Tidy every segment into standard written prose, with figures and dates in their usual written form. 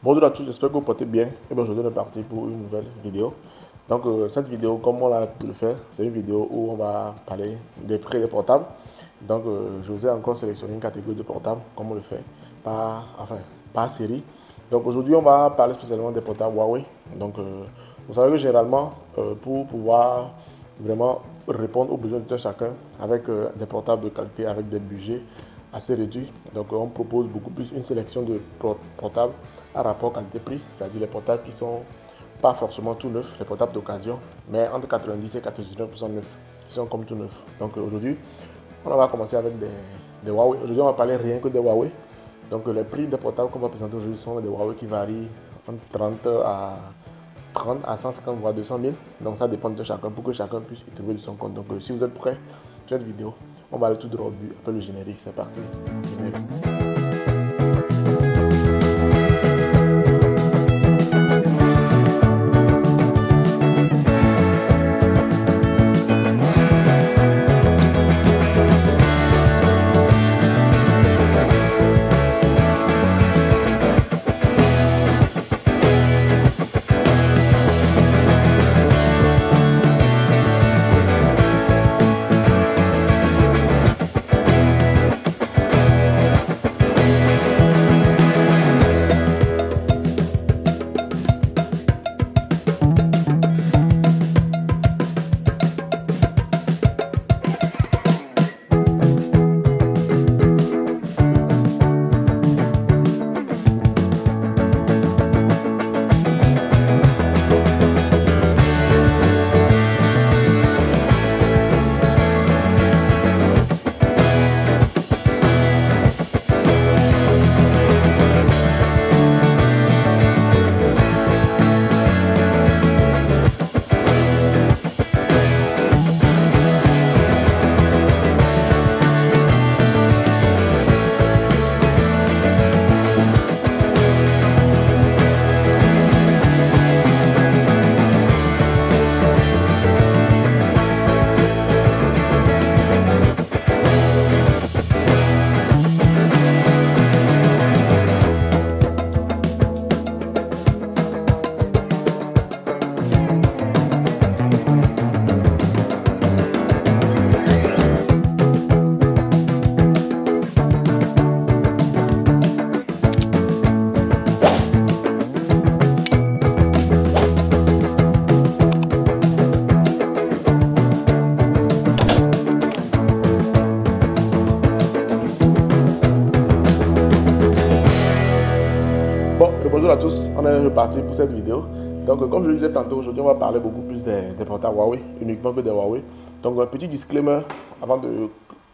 Bonjour à tous, j'espère que vous portez bien. Et bien aujourd'hui on est parti pour une nouvelle vidéo. Donc cette vidéo, comme on a l'habitude de le faire, c'est une vidéo où on va parler des prix des portables. Donc je vous ai encore sélectionné une catégorie de portables, comme on le fait, par série. Donc aujourd'hui on va parler spécialement des portables Huawei. Donc vous savez que généralement, pour pouvoir vraiment répondre aux besoins de chacun avec des portables de qualité, avec des budgets assez réduits, donc on propose beaucoup plus une sélection de portables à rapport qualité-prix, c'est-à-dire les portables qui sont pas forcément tout neufs, les portables d'occasion, mais entre 90 et 99% neufs, qui sont comme tout neufs. Donc aujourd'hui, on va commencer avec des Huawei. Aujourd'hui, on va parler rien que des Huawei. Donc les prix des portables qu'on va présenter aujourd'hui sont des Huawei qui varient entre 30 à 150 voire 200 000. Donc ça dépend de chacun pour que chacun puisse y trouver de son compte. Donc si vous êtes prêts, cette vidéo, on va aller tout droit au but. Après le générique, c'est parti. Générique. Bonjour à tous, on est reparti pour cette vidéo. Donc comme je le disais tantôt, aujourd'hui on va parler beaucoup plus des portables Huawei, uniquement que des Huawei. Donc un petit disclaimer avant de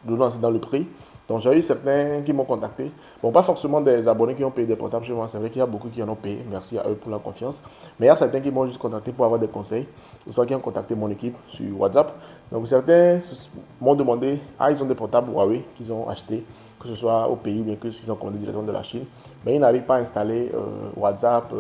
lancer dans le prix. Donc j'ai eu certains qui m'ont contacté. Bon, pas forcément des abonnés qui ont payé des portables chez moi, c'est vrai qu'il y a beaucoup qui en ont payé, merci à eux pour la confiance. Mais il y a certains qui m'ont juste contacté pour avoir des conseils, ou soit qui ont contacté mon équipe sur WhatsApp. Donc certains m'ont demandé, ils ont des portables Huawei qu'ils ont achetés, que ce soit au pays, bien que qu'ils ont commandé directement de la Chine, mais ils n'arrivent pas à installer WhatsApp,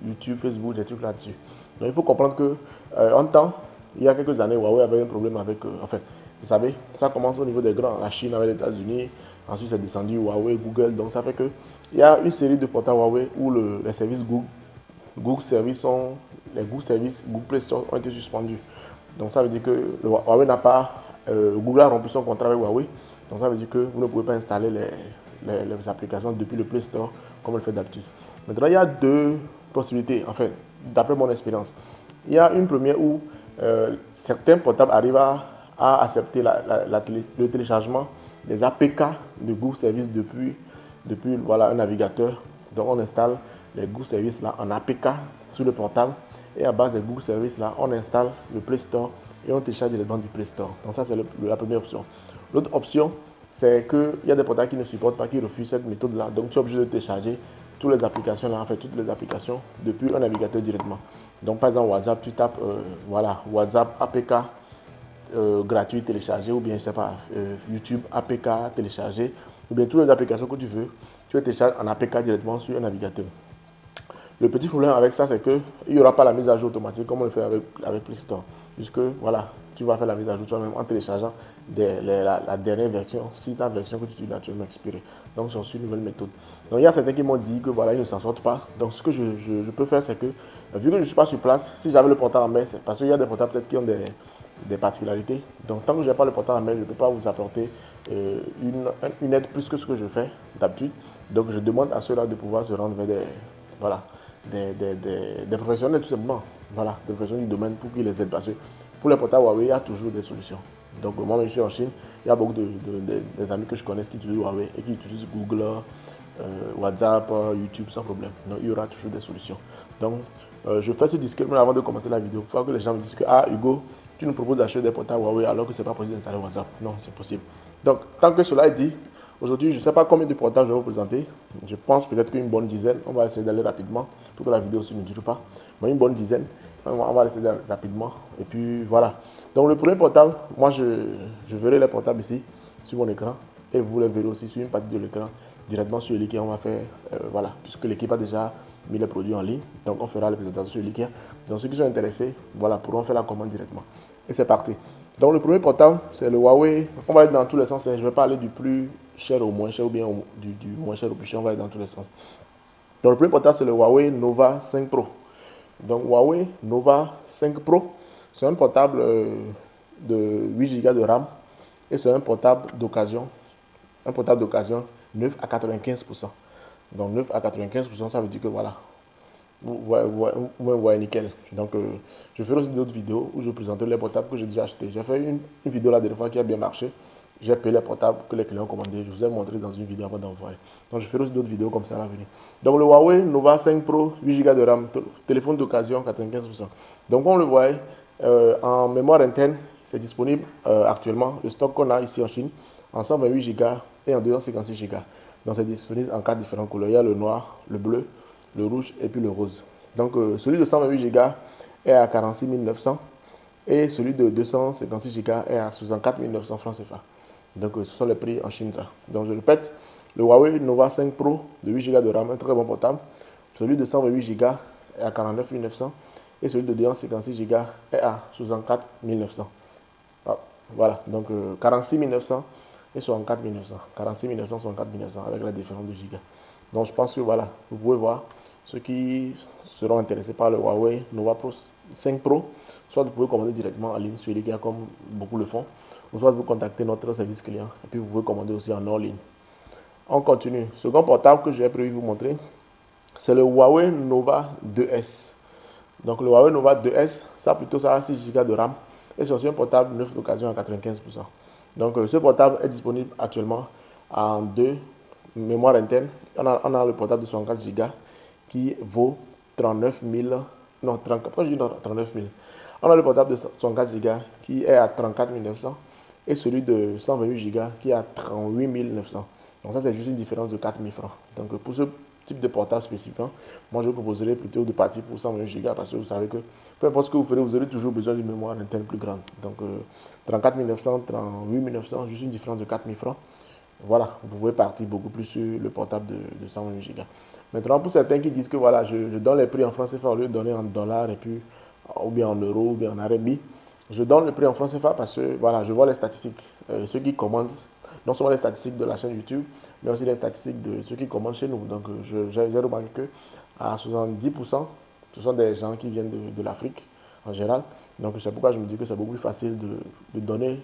YouTube, Facebook, des trucs là-dessus. Donc il faut comprendre que en temps, il y a quelques années, Huawei avait un problème avec, vous savez, ça commence au niveau des grands, la Chine avec les États-Unis, ensuite c'est descendu Huawei, Google, donc ça fait que il y a une série de portables Huawei où les services Google Services Google Play Store ont été suspendus. Donc ça veut dire que le Huawei n'a pas, Google a rompu son contrat avec Huawei. Donc ça veut dire que vous ne pouvez pas installer les applications depuis le Play Store comme on le fait d'habitude. Maintenant, il y a deux possibilités, enfin, d'après mon expérience. Il y a une première où certains portables arrivent à accepter le téléchargement des APK de Google Services depuis voilà, un navigateur. Donc on installe les Google Services là en APK sur le portable et à base des Google Services là, on installe le Play Store et on télécharge les bandes du Play Store. Donc ça c'est la première option. L'autre option, c'est qu'il y a des portables qui ne supportent pas, qui refusent cette méthode-là. Donc, tu es obligé de télécharger toutes les applications, là, en fait, toutes les applications depuis un navigateur directement. Donc, par exemple, WhatsApp, tu tapes, voilà, WhatsApp APK gratuit téléchargé, ou bien, je sais pas, YouTube APK téléchargé, ou bien toutes les applications que tu veux, tu les télécharges en APK directement sur un navigateur. Le petit problème avec ça, c'est qu'il n'y aura pas la mise à jour automatique comme on le fait avec Play Store. Puisque, voilà, tu vas faire la mise à jour toi-même en téléchargeant la dernière version, si ta version que tu utilises actuellement est expirée. Donc, j'en suis une nouvelle méthode. Donc, il y a certains qui m'ont dit que voilà, ils ne s'en sortent pas. Donc, ce que je peux faire, c'est que, vu que je ne suis pas sur place, si j'avais le portable en main, c'est parce qu'il y a des portables peut-être qui ont des particularités. Donc, tant que je n'ai pas le portable en main, je ne peux pas vous apporter une aide plus que ce que je fais d'habitude. Donc, je demande à ceux-là de pouvoir se rendre vers voilà, des professionnels tout simplement. Voilà, des professionnels du domaine pour qu'ils les aident. Parce que pour les portables Huawei, il y a toujours des solutions. Donc, moi, je suis en Chine, il y a beaucoup des amis que je connais qui utilisent Huawei et qui utilisent Google, WhatsApp, YouTube sans problème. Donc, il y aura toujours des solutions. Donc, je fais ce disclaimer avant de commencer la vidéo pour que les gens me disent que, ah, Hugo, tu nous proposes d'acheter des portables Huawei alors que ce n'est pas possible d'installer WhatsApp. Non, c'est possible. Donc, tant que cela est dit, aujourd'hui, je ne sais pas combien de portables je vais vous présenter. Je pense peut-être qu'une bonne dizaine. On va essayer d'aller rapidement pour que la vidéo aussi ne dure pas. Mais une bonne dizaine. On va essayer d'aller rapidement. Et puis, voilà. Donc, le premier portable, moi, je verrai les portables ici sur mon écran. Et vous les verrez aussi sur une partie de l'écran directement sur Elikia. On va faire, voilà, puisque l'équipe a déjà mis les produits en ligne. Donc, on fera les présentations sur Elikia. Donc, ceux qui sont intéressés, voilà, pourront faire la commande directement. Et c'est parti. Donc, le premier portable, c'est le Huawei. On va être dans tous les sens. Je ne vais pas aller du plus cher au moins cher ou bien du moins cher au plus cher. On va être dans tous les sens. Donc, le premier portable, c'est le Huawei Nova 5 Pro. Donc, Huawei Nova 5 Pro, c'est un portable de 8 Go de RAM et c'est un portable d'occasion. Un portable d'occasion 9 à 95%. Donc, 9 à 95%, ça veut dire que voilà, vous voyez nickel. Donc, je ferai aussi d'autres vidéos où je présenterai les portables que j'ai déjà achetés. J'ai fait une vidéo la dernière fois qui a bien marché. J'ai payé les portables que les clients ont commandés. Je vous ai montré dans une vidéo avant d'envoyer. Donc, je ferai aussi d'autres vidéos comme ça à l'avenir. Donc, le Huawei Nova 5 Pro, 8 Go de RAM, téléphone d'occasion, 95%. Donc, on le voit, en mémoire interne, c'est disponible actuellement. Le stock qu'on a ici en Chine, en 128 Go et en 256 Go. Donc, c'est disponible en 4 différentes couleurs. Il y a le noir, le bleu, le rouge et puis le rose. Donc, celui de 128 Go est à 46 900 et celui de 256 Go est à 64 900 francs CFA. Donc, ce sont les prix en Chine. Donc, je répète, le Huawei Nova 5 Pro de 8 Go de RAM, un très bon portable. Celui de 128 Go est à 49 900 et celui de 256 Go est à 64 900. Ah, voilà, donc 46 900 et 64 900. 46 900, 64 900 avec la différence de gigas. Donc, je pense que voilà, vous pouvez voir ceux qui seront intéressés par le Huawei Nova Pro 5 Pro. Soit vous pouvez commander directement en ligne sur Elikia comme beaucoup le font, ou soit vous contactez notre service client et puis vous pouvez commander aussi en hors ligne. On continue. Second portable que j'ai prévu vous montrer, c'est le Huawei Nova 2S. Donc le Huawei Nova 2S, ça a 6 Go de RAM et c'est aussi un portable neuf d'occasion à 95%. Donc ce portable est disponible actuellement en deux mémoires internes. On a le portable de 64 Go qui vaut 39 000, non, 34, je dis non, 39 000. On a le portable de 64 Go qui est à 34 900 et celui de 128 Go qui est à 38 900. Donc ça, c'est juste une différence de 4 000 francs. Donc pour ce type de portable spécifique, moi je vous proposerai plutôt de partir pour 128 Go parce que vous savez que peu importe ce que vous ferez, vous aurez toujours besoin d'une mémoire interne plus grande. Donc 34 900, 38 900, juste une différence de 4 000 francs. Voilà, vous pouvez partir beaucoup plus sur le portable de 128 Go. Maintenant, pour certains qui disent que voilà, je donne les prix en francs CFA au lieu de donner en dollars et puis ou bien en euros ou bien en RMB, je donne le prix en francs CFA parce que voilà, je vois les statistiques. Ceux qui commandent, non seulement les statistiques de la chaîne YouTube, mais aussi les statistiques de ceux qui commandent chez nous. Donc, j'ai remarqué que à 70%, ce sont des gens qui viennent de l'Afrique en général. Donc, c'est pourquoi je me dis que c'est beaucoup plus facile de donner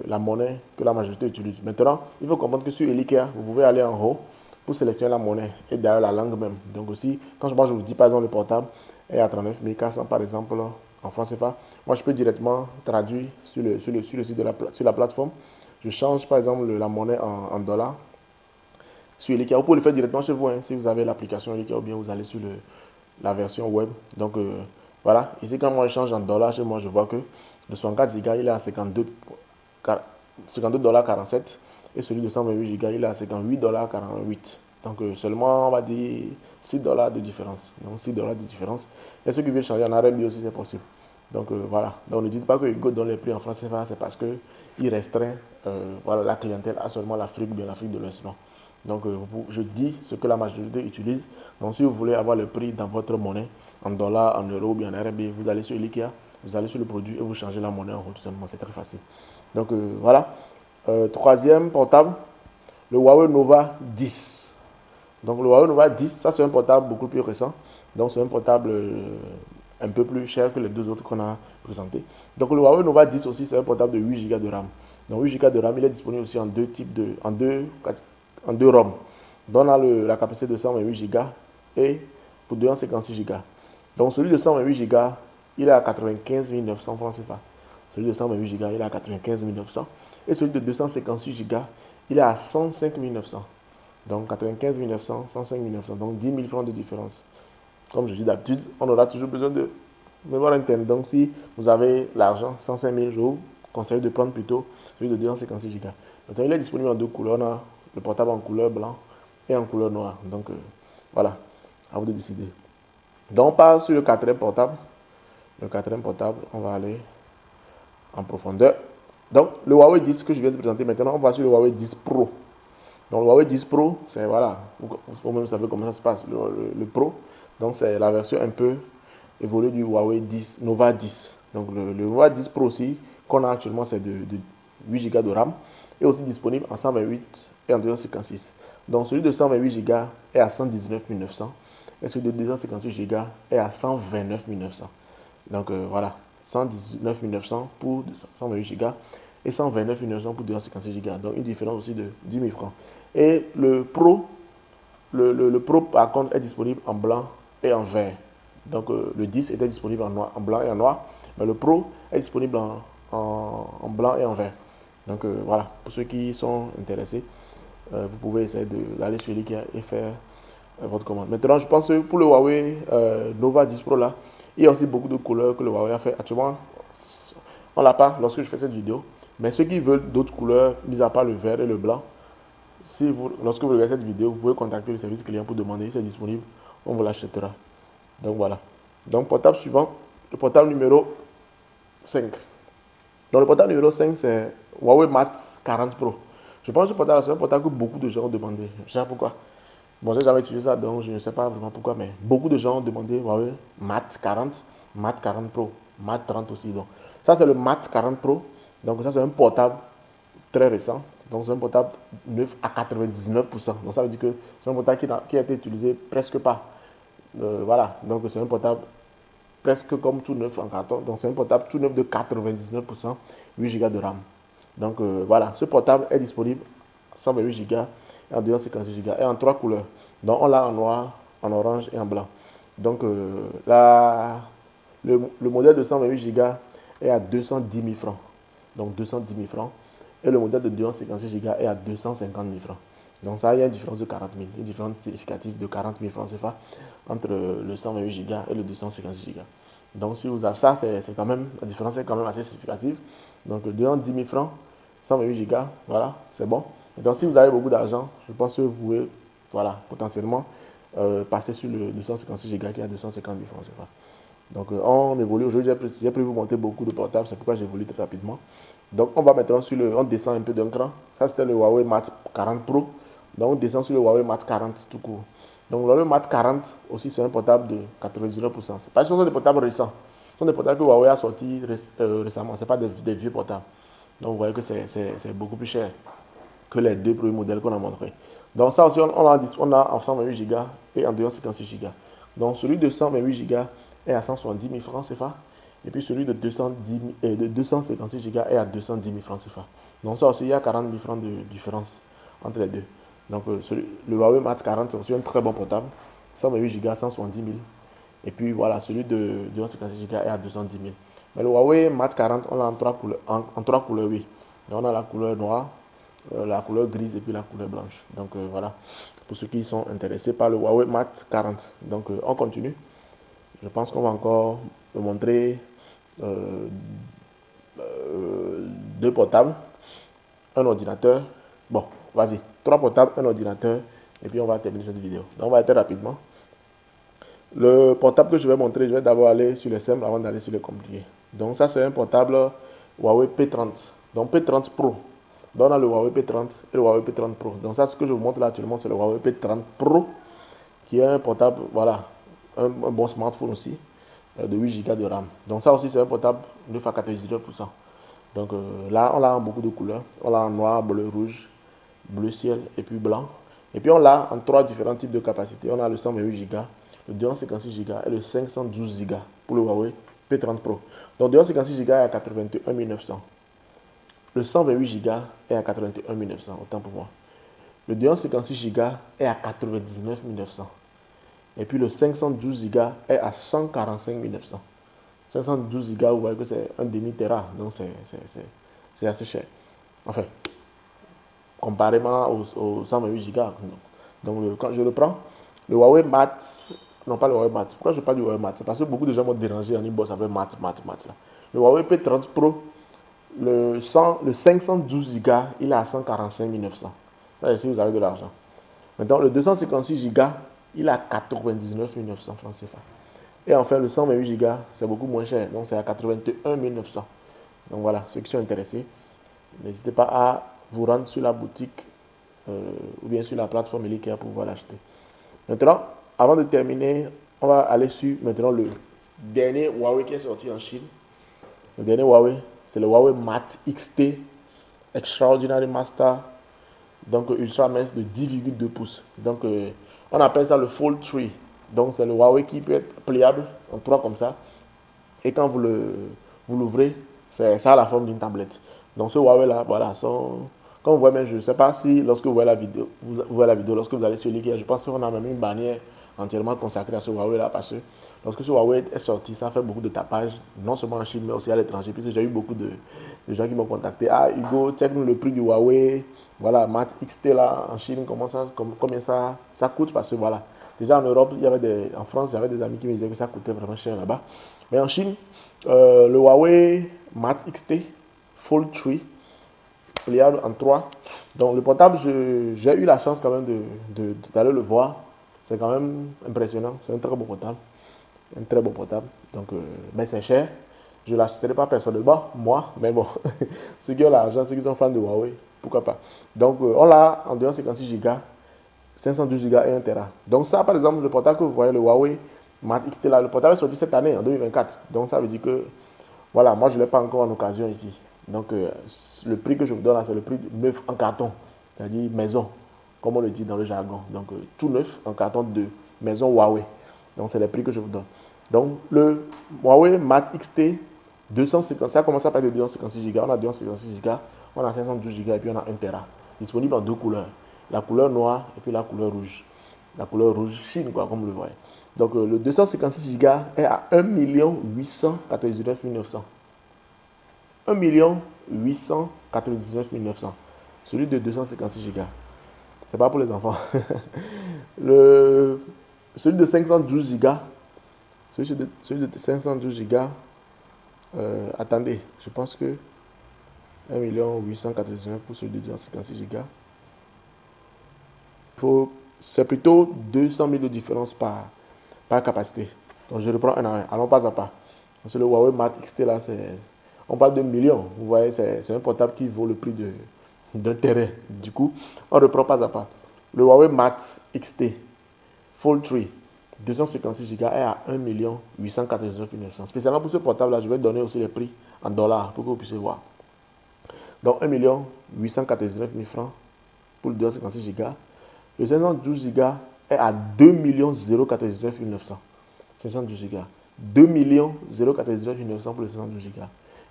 la monnaie que la majorité utilise. Maintenant, il faut comprendre que sur Elikia, vous pouvez aller en haut pour sélectionner la monnaie et d'ailleurs la langue même. Donc aussi, quand moi je vous dis par exemple le portable est à 39 400 par exemple en France CFA, moi je peux directement traduire sur le site sur la plateforme. Je change par exemple la monnaie en dollars sur Elikia. Vous pouvez le faire directement chez vous si vous avez l'application Elikia ou bien vous allez sur la version web. Donc voilà, ici quand moi je change en dollars chez moi, je vois que le 64 Go il est à 52,47 $ et celui de 128 Go il est à 58,48 $. Donc seulement on va dire 6 $ de différence. Donc 6 $ de différence. Et ceux qui veulent changer en RMB aussi c'est possible. Donc voilà. Donc ne dites pas que Hugo donne les prix en France CFA, c'est parce qu'il restreint voilà, la clientèle à seulement l'Afrique ou bien l'Afrique de l'Ouest. Donc je dis ce que la majorité utilise. Donc si vous voulez avoir le prix dans votre monnaie, en dollars, en euros ou bien en RMB, vous allez sur Elikia. Vous allez sur le produit et vous changez la monnaie en euros tout simplement. C'est très facile. Donc voilà. Troisième portable, le Huawei Nova 10. Donc le Huawei Nova 10, ça c'est un portable beaucoup plus récent. Donc c'est un portable un peu plus cher que les deux autres qu'on a présentés. Donc le Huawei Nova 10 aussi, c'est un portable de 8 Go de RAM. Donc 8 Go de RAM, il est disponible aussi en deux types en deux ROM. Donc on a la capacité de 128 Go et pour 256 Go. Donc celui de 128 Go, il est à 95 900 francs CFA. Celui de 128 Go, il est à 95 900. Et celui de 256 Go, il est à 105 900. Donc 95 900, 105 900. Donc 10 000 francs de différence. Comme je dis d'habitude, on aura toujours besoin de mémoire interne. Donc si vous avez l'argent, 105 000, je vous conseille de prendre plutôt celui de 256 Go. Maintenant, il est disponible en deux couleurs. On a le portable en couleur blanc et en couleur noire. Donc voilà, à vous de décider. Donc on part sur le quatrième portable. Le quatrième portable, on va aller en profondeur. Donc le Huawei 10 que je viens de présenter maintenant, on va sur le Huawei 10 Pro. Donc le Huawei 10 Pro, c'est voilà, vous-même savez comment ça se passe, le Pro. Donc c'est la version un peu évoluée du Huawei 10, Nova 10. Donc le Nova 10 Pro aussi, qu'on a actuellement, c'est de 8 Go de RAM. Et aussi disponible en 128 et en 256. Donc celui de 128 Go est à 119 900. Et celui de 256 Go est à 129 900. Donc voilà, 119 900 pour 128 Go et 129 900 pour 256 Go. Donc une différence aussi de 10 000 francs. Et le Pro, le Pro par contre est disponible en blanc et en vert. Donc le 10 était disponible en blanc et en noir. Mais le Pro est disponible en blanc et en vert. Donc voilà, pour ceux qui sont intéressés, vous pouvez essayer d'aller sur l'IKEA et faire votre commande. Maintenant, je pense que pour le Huawei Nova 10 Pro là, il y a aussi beaucoup de couleurs que le Huawei a fait. Actuellement, on l'a pas lorsque je fais cette vidéo. Mais ceux qui veulent d'autres couleurs, mis à part le vert et le blanc, lorsque vous regardez cette vidéo, vous pouvez contacter le service client pour demander si c'est disponible. On vous l'achètera. Donc voilà. Donc portable suivant, le portable numéro 5. Donc le portable numéro 5, c'est Huawei Mate 40 Pro. Je pense que ce portable, c'est un portable que beaucoup de gens ont demandé. Je ne sais pas pourquoi. Bon, j'ai jamais utilisé ça, donc je ne sais pas vraiment pourquoi, mais beaucoup de gens ont demandé Huawei Mate 40, Mate 40 Pro, Mate 30 aussi. Donc ça, c'est le Mate 40 Pro. Donc ça, c'est un portable très récent. Donc c'est un portable neuf à 99%. Donc ça veut dire que c'est un portable qui a été utilisé presque pas. Voilà, donc c'est un portable presque comme tout neuf en carton. Donc c'est un portable tout neuf de 99%, 8 Go de RAM. Donc voilà, ce portable est disponible 128 Go et en 256 Go et en trois couleurs. Donc on l'a en noir, en orange et en blanc. Donc le modèle de 128 Go est à 210 000 francs. Donc 210 000 francs. Et le modèle de 256 Go est à 250 000 francs. Donc ça, il y a une différence de 40 000, une différence significative de 40 000 francs CFA entre le 128 Go et le 256 Go. Donc si vous avez ça, c'est quand même, la différence est quand même assez significative. Donc 210 000 francs, 128 Go, voilà, c'est bon. Et donc si vous avez beaucoup d'argent, je pense que vous pouvez, voilà, potentiellement passer sur le 256 Go qui est à 250 000 francs CFA. Donc on évolue. Aujourd'hui, j'ai prévu vous montrer beaucoup de portables, c'est pourquoi j'évolue très rapidement. Donc on va maintenant on descend un peu d'un cran. Ça c'était le Huawei Mate 40 Pro. Donc on descend sur le Huawei Mate 40 tout court. Donc le Mate 40 aussi c'est un portable de 99%. C'est pas ce sont des portables récents. Ce sont des portables que Huawei a sortis récemment. Ce n'est pas des vieux portables. Donc vous voyez que c'est beaucoup plus cher que les deux premiers modèles qu'on a montrés. Donc ça aussi on a en 128 Go et en 256 Go. Donc celui de 128 Go est à 170 000 francs CFA. Et puis celui de 256 Go est à 210 000 francs CFA. Donc ça aussi, il y a 40 000 francs de différence entre les deux. Donc le Huawei Mate 40, c'est aussi un très bon portable. 128 Go, 170 000. Et puis voilà, celui de 256 Go est à 210 000. Mais le Huawei Mate 40, on l'a en trois couleurs, oui. Donc on a la couleur noire, la couleur grise et puis la couleur blanche. Donc voilà, pour ceux qui sont intéressés par le Huawei Mate 40. Donc on continue. Je pense qu'on va encore me montrer deux portables, un ordinateur. Bon, vas-y, trois portables, un ordinateur, et puis on va terminer cette vidéo. Donc on va être rapidement. Le portable que je vais montrer, je vais d'abord aller sur les simples avant d'aller sur les compliqués. Donc ça c'est un portable Huawei P30. Donc P30 Pro. Donc on a le Huawei P30 et le Huawei P30 Pro. Donc ça, ce que je vous montre là actuellement, c'est le Huawei P30 Pro, qui est un portable, voilà, un bon smartphone aussi. de 8 Go de RAM. Donc ça aussi c'est un portable 9 à 99%. Donc là on l'a en beaucoup de couleurs. On l'a en noir, bleu, rouge, bleu ciel et puis blanc. Et puis on l'a en 3 différents types de capacités. On a le 128 Go, le 256 Go et le 512 Go pour le Huawei P30 Pro. Donc 256 Go est à 81 900. Le 128 Go est à 81 900, autant pour moi. Le 256 Go est à 99 900. Et puis le 512 Go est à 145 900. 512 Go, vous voyez que c'est un demi-téra, donc c'est assez cher. Enfin, comparément au 128 Go. Donc quand je le prends, le Huawei Mate, non pas le Huawei Mate. Pourquoi je parle du Huawei Mate? C'est parce que beaucoup de gens m'ont dérangé en inbox avec Mate là. Le Huawei P30 Pro, le 512 Go, il est à 145 900. Ça, si vous avez de l'argent. Maintenant, le 256 Go, il est à 99 900 francs CFA. Et enfin, le 128 Go, c'est beaucoup moins cher. Donc, c'est à 81 900. Donc, voilà, ceux qui sont intéressés, n'hésitez pas à vous rendre sur la boutique ou bien sur la plateforme Elikea pour pouvoir l'acheter. Maintenant, avant de terminer, on va aller sur maintenant le dernier Huawei qui est sorti en Chine. Le dernier Huawei, c'est le Huawei Mate XT Extraordinary Master, donc ultra mince de 10,2 pouces. Donc on appelle ça le Fold 3. Donc c'est le Huawei qui peut être pliable en 3 comme ça. Et quand vous l'ouvrez, ça a la forme d'une tablette. Donc ce Huawei là, voilà, comme vous voyez, même, je ne sais pas si lorsque vous voyez la vidéo, lorsque vous allez sur l'IKEA, je pense qu'on a même une bannière entièrement consacrée à ce Huawei là, parce que lorsque ce Huawei est sorti, ça fait beaucoup de tapage, non seulement en Chine, mais aussi à l'étranger, puisque j'ai eu beaucoup de gens qui m'ont contacté. Ah, Hugo, check-nous le prix du Huawei, voilà, Mate XT là, en Chine, combien ça coûte, parce que voilà, déjà en Europe, en France, il y avait des amis qui me disaient que ça coûtait vraiment cher là-bas. Mais en Chine, le Huawei Mate XT Fold 3, pliable en 3. Donc le portable, j'ai eu la chance quand même d'aller le voir. C'est quand même impressionnant. C'est un très beau portable. Un très beau portable. Donc, mais c'est cher. Je ne l'achèterai pas personnellement, moi. Mais bon, ceux qui ont l'argent, ceux qui sont fans de Huawei, pourquoi pas. Donc, on l'a en 256 Go, 512 Go et 1 Tera. Donc ça, par exemple, le portable que vous voyez, le Huawei Mate XT là, le portable est sorti cette année, en 2024. Donc ça veut dire que, voilà, moi je ne l'ai pas encore en occasion ici. Donc le prix que je vous donne là, c'est le prix neuf en carton, c'est-à-dire maison, comme on le dit dans le jargon. Donc tout neuf en carton de maison Huawei. Donc c'est le prix que je vous donne. Donc le Huawei Mate XT 250, ça commence à partir de 256 Go. On a 256 Go, on a 512 Go et puis on a 1 Tera. Disponible en 2 couleurs. La couleur noire et puis la couleur rouge. La couleur rouge Chine, quoi, comme vous le voyez. Donc le 256 Go est à 1 899 900. 1 899 900. Celui de 256 Go. C'est pas pour les enfants. Celui de 512 Go. Celui de 512 Go. Attendez, je pense que 1 899 pour celui de 256 Go. C'est plutôt 200 000 de différence par capacité. Donc je reprends un à un. Allons pas à pas. Parce que le Huawei Mate XT là, on parle de millions. Vous voyez, c'est un portable qui vaut le prix d'un terrain. Du coup, on reprend pas à pas. Le Huawei Mate XT Fold 3 256 Go est à 1 899 900. Spécialement pour ce portable là, je vais donner aussi les prix en dollars pour que vous puissiez voir. Donc 1 899 000 francs pour le 256 Go. Le 512 Go est à 2 099 900. 512 Go. 2 099 900 pour le 512 Go.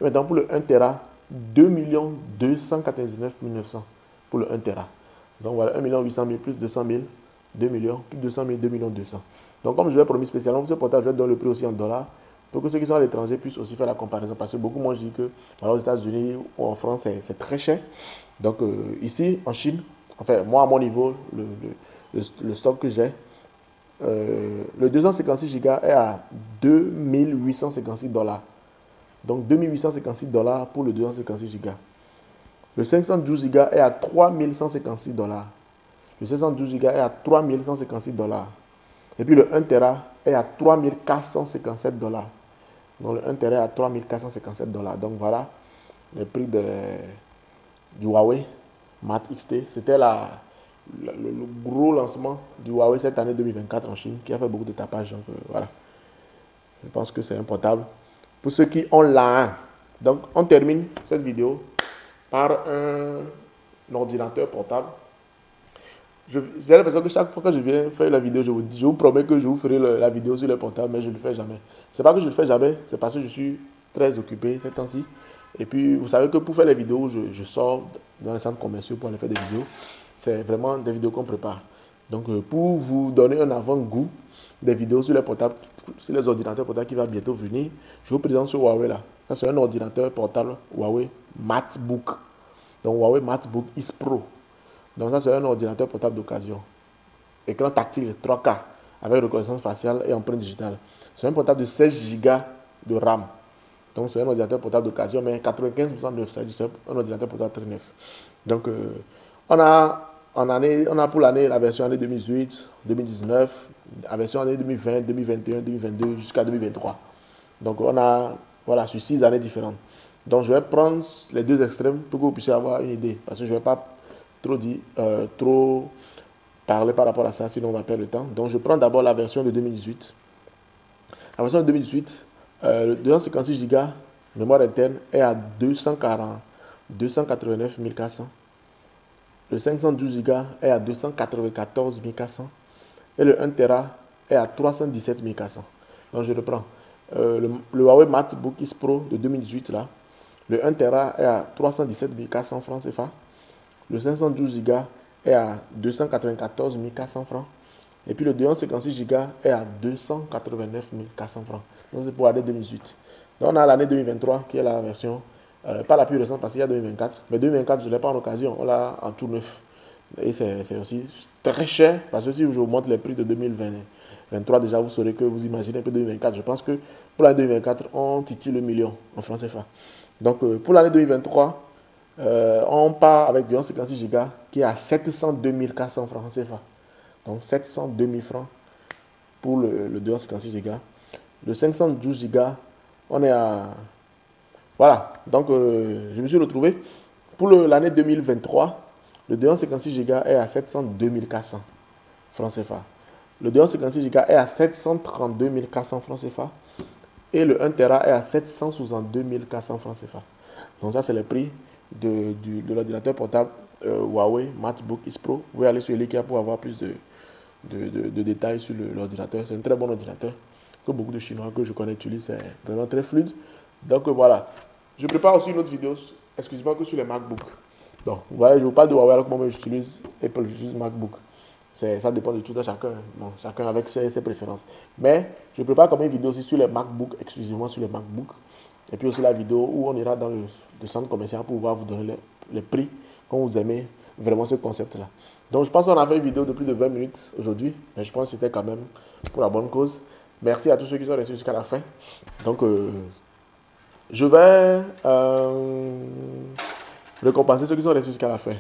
Et maintenant pour le 1 Tera, 2 299 900 pour le 1 Tera. Donc voilà, 1 800 000 plus 200 000, 2 millions, plus 200 000, 2 200. Donc comme je l'ai promis spécialement pour ce portable, je vais donner le prix aussi en dollars pour que ceux qui sont à l'étranger puissent aussi faire la comparaison. Parce que beaucoup m'ont dit que alors, aux États-Unis ou en France, c'est très cher. Donc ici, en Chine, enfin moi à mon niveau, le stock que j'ai, le 256 Go est à 2 856 $. Donc 2 856 $ pour le 256 Go. Le 512 Go est à 3 156 $. Le 512 Go est à 3 156 $. Et puis le 1 Tera est à 3 457 $. Donc le 1 Tera est à 3 457 $. Donc voilà le prix du Huawei Mate XT. C'était le gros lancement du Huawei cette année 2024 en Chine qui a fait beaucoup de tapage. Donc voilà. Je pense que c'est un portable pour ceux qui ont l'A1. Donc, on termine cette vidéo par un ordinateur portable. J'ai l'impression que chaque fois que je viens faire la vidéo, je vous promets que je vous ferai la vidéo sur le portable, mais je ne le fais jamais. C'est pas que je ne le fais jamais, c'est parce que je suis très occupé ces temps-ci. Et puis, vous savez que pour faire les vidéos, je sors dans les centres commerciaux pour aller faire des vidéos. C'est vraiment des vidéos qu'on prépare. Donc, pour vous donner un avant-goût des vidéos sur les portables, sur les ordinateurs portables qui va bientôt venir, je vous présente ce Huawei là. Ça, c'est un ordinateur portable Huawei MateBook. Donc, Huawei MateBook X Pro. Donc, ça, c'est un ordinateur portable d'occasion. Écran tactile 3K avec reconnaissance faciale et empreinte digitale. C'est un portable de 16 Go de RAM. Donc, c'est un ordinateur portable d'occasion, mais 95% neuf. C'est un ordinateur portable très neuf. Donc, on a pour l'année la version année 2018, 2019, la version année 2020, 2021, 2022 jusqu'à 2023. Donc, on a, voilà, sur 6 années différentes. Donc, je vais prendre les deux extrêmes pour que vous puissiez avoir une idée. Parce que je ne vais pas trop parler par rapport à ça, sinon on va perdre le temps. Donc, je prends d'abord la version de 2018. La version de 2018, le 256 Go, mémoire interne, est à 289 400. Le 512 Go est à 294 400. Et le 1 Tera est à 317 400. Donc, je reprends. Le Huawei MateBook X Pro de 2018, là, le 1 Tera est à 317 400 francs CFA. Le 512 Go est à 294 400 francs. Et puis le 256 Go est à 289 400 francs. Donc c'est pour l'année 2018. Donc on a l'année 2023 qui est la version, pas la plus récente parce qu'il y a 2024. Mais 2024, je ne l'ai pas en occasion. On l'a en tout neuf. Et c'est aussi très cher parce que si je vous montre les prix de 2023, déjà vous saurez que vous imaginez un peu 2024. Je pense que pour l'année 2024, on titille le million en francs CFA. Donc pour l'année 2023, on part avec 256 Go qui est à 702 400 francs CFA. Donc 702 000 francs pour le 256 Go. Le 512 Go, on est à... Voilà, donc je me suis retrouvé. Pour l'année 2023, le 256 Go est à 702 400 francs CFA. Le 256 Go est à 732 400 francs CFA. Et le 1 Tera est à 762 400 francs CFA. Donc ça, c'est le prix de l'ordinateur portable Huawei MateBook X Pro. Vous pouvez aller sur Elikia pour avoir plus de détails sur l'ordinateur. C'est un très bon ordinateur que beaucoup de Chinois que je connais utilisent. C'est vraiment très fluide. Donc voilà. Je prépare aussi une autre vidéo exclusivement que sur les MacBook. Donc, vous voyez, je vous parle de Huawei alors que moi j'utilise Apple, j'utilise MacBook. Ça dépend de tout à chacun. Bon, chacun avec ses préférences. Mais je prépare comme une vidéo aussi sur les MacBook, exclusivement sur les MacBook. Et puis aussi la vidéo où on ira dans le centre commercial pour pouvoir vous donner les prix quand vous aimez vraiment ce concept-là. Donc je pense qu'on a fait une vidéo de plus de 20 minutes aujourd'hui, mais je pense que c'était quand même pour la bonne cause. Merci à tous ceux qui sont restés jusqu'à la fin. Donc je vais récompenser ceux qui sont restés jusqu'à la fin.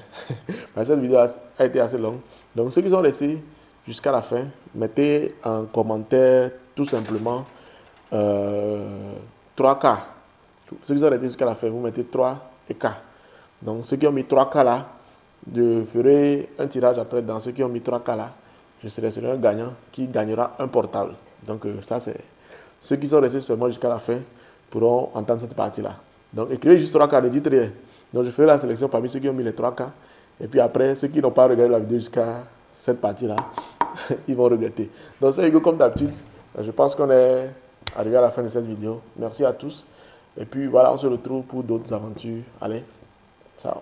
Cette vidéo a été assez longue. Donc ceux qui sont restés jusqu'à la fin, mettez en commentaire tout simplement 3K. Ceux qui sont restés jusqu'à la fin, vous mettez 3 et K. Donc ceux qui ont mis 3K là, je ferai un tirage après dans ceux qui ont mis 3K là. Je serai un gagnant qui gagnera un portable. Donc ça c'est... Ceux qui sont restés seulement jusqu'à la fin pourront entendre cette partie là. Donc écrivez juste 3K, ne dites rien. Donc je ferai la sélection parmi ceux qui ont mis les 3K. Et puis après, ceux qui n'ont pas regardé la vidéo jusqu'à cette partie là, ils vont regretter. Donc c'est Hugo comme d'habitude. Je pense qu'on est arrivé à la fin de cette vidéo. Merci à tous. Et puis voilà, on se retrouve pour d'autres aventures. Allez, ciao.